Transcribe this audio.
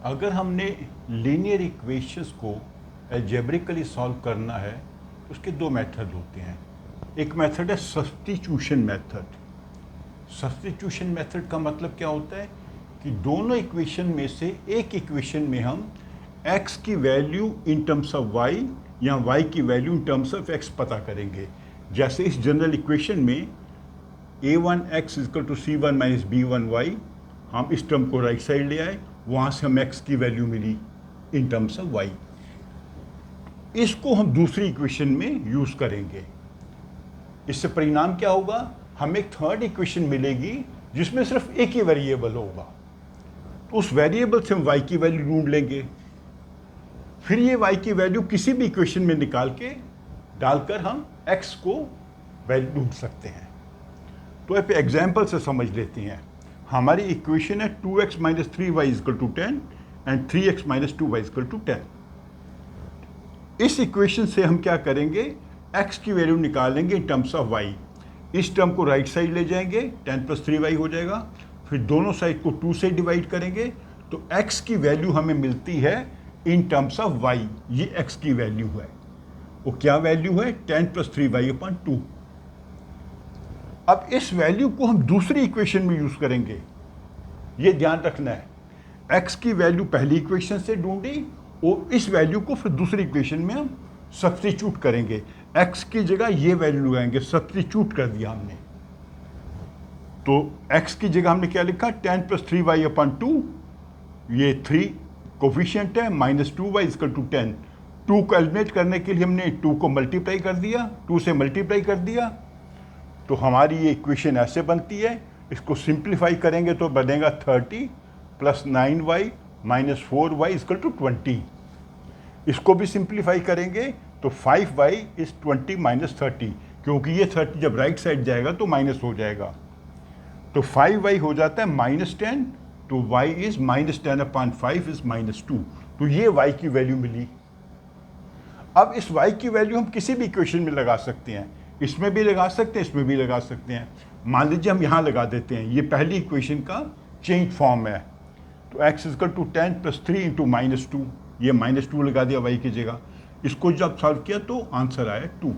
अगर हमने linear equations को अलजेब्रिकली सॉल्व करना है तो उसके दो मेथड होते हैं। एक मेथड है सब्स्टिट्यूशन मेथड। सब्स्टिट्यूशन मेथड का मतलब क्या होता है कि दोनों इक्वेशन में से एक इक्वेशन में हम x की value in terms of y या y की value in terms of x पता करेंगे। जैसे इस जनरल इक्वेशन में a1x equal to c1 minus b1y, हम इस टर्म को राइट साइड ले आए, वहाँ से हम x की वैल्यू मिली इन टर्म्स ऑफ y। इसको हम दूसरी इक्वेशन में यूज़ करेंगे। इससे परिणाम क्या होगा, हमें एक थर्ड इक्वेशन मिलेगी जिसमें सिर्फ एक ही वेरिएबल होगा। तो उस वेरिएबल से हम y की वैल्यू ढूंढ लेंगे, फिर ये y की वैल्यू किसी भी इक्वेशन में निकाल के डालकर हम x को वैल्यू ढूंढ सकते हैं। तो एक एग्जाम्पल से समझ लेते हैं। हमारी इक्वेशन है 2x minus 3y equal to 10 and 3x minus 2y equal to 10। इस इक्वेशन से हम क्या करेंगे, x की वैल्यू निकालेंगे इन टर्म्स ऑफ y। इस टर्म को राइट साइड ले जाएंगे, 10 प्लस 3y हो जाएगा, फिर दोनों साइड को 2 से डिवाइड करेंगे तो x की वैल्यू हमें मिलती है इन टर्म्स ऑफ y। ये x की वैल्यू है, वो क्या वैल्यू है, 10 प्लस 3y अपॉन 2। अब इस वैल्यू को हम दूसरी इक्वेशन में यूज करेंगे, ये ध्यान रखना है। x की वैल्यू पहली इक्वेशन से ढूंढी और इस वैल्यू को फिर दूसरी इक्वेशन में हम सब्स्टिट्यूट करेंगे। x की जगह ये वैल्यू लगाएंगे, सब्स्टिट्यूट कर दिया हमने। तो x की जगह हमने क्या लिखा, 10 प्लस 3y अपॉन 2, ये 3 कोफिशिएंट है, माइनस 2y इक्वल टू 10। 2 को एलिमिनेट करने के लिए हमने 2 को मल्टीप्लाई कर दिया, 2 से मल्टीप्लाई कर दिया, तो हमारी ये इक्वेशन ऐसे बनती है। इसको सिंप्लीफाई करेंगे तो बनेगा 30 plus 9y minus 4y equal to 20। इसको भी सिंप्लीफाई करेंगे तो 5y इज 20 माइनस 30, क्योंकि ये 30 जब राइट साइड जाएगा तो माइनस हो जाएगा। तो 5y हो जाता है माइनस 10, तो y is minus 10 upon 5 is minus 2। तो ये y की वैल्यू मिली। अब इस y की वैल्यू हम किसी भी इक्वेशन में लगा सकते हैं, इसमें भी लगा सकते हैं, इसमें भी लगा सकते हैं। मान लीजिए हम यहाँ लगा देते हैं, ये पहली इक्वेशन का चेंज फॉर्म है। तो x equal to 10 plus 3 into minus 2, ये माइनस 2 लगा दिया y की जगह। इसको जब सॉल्व किया तो आंसर आया 2।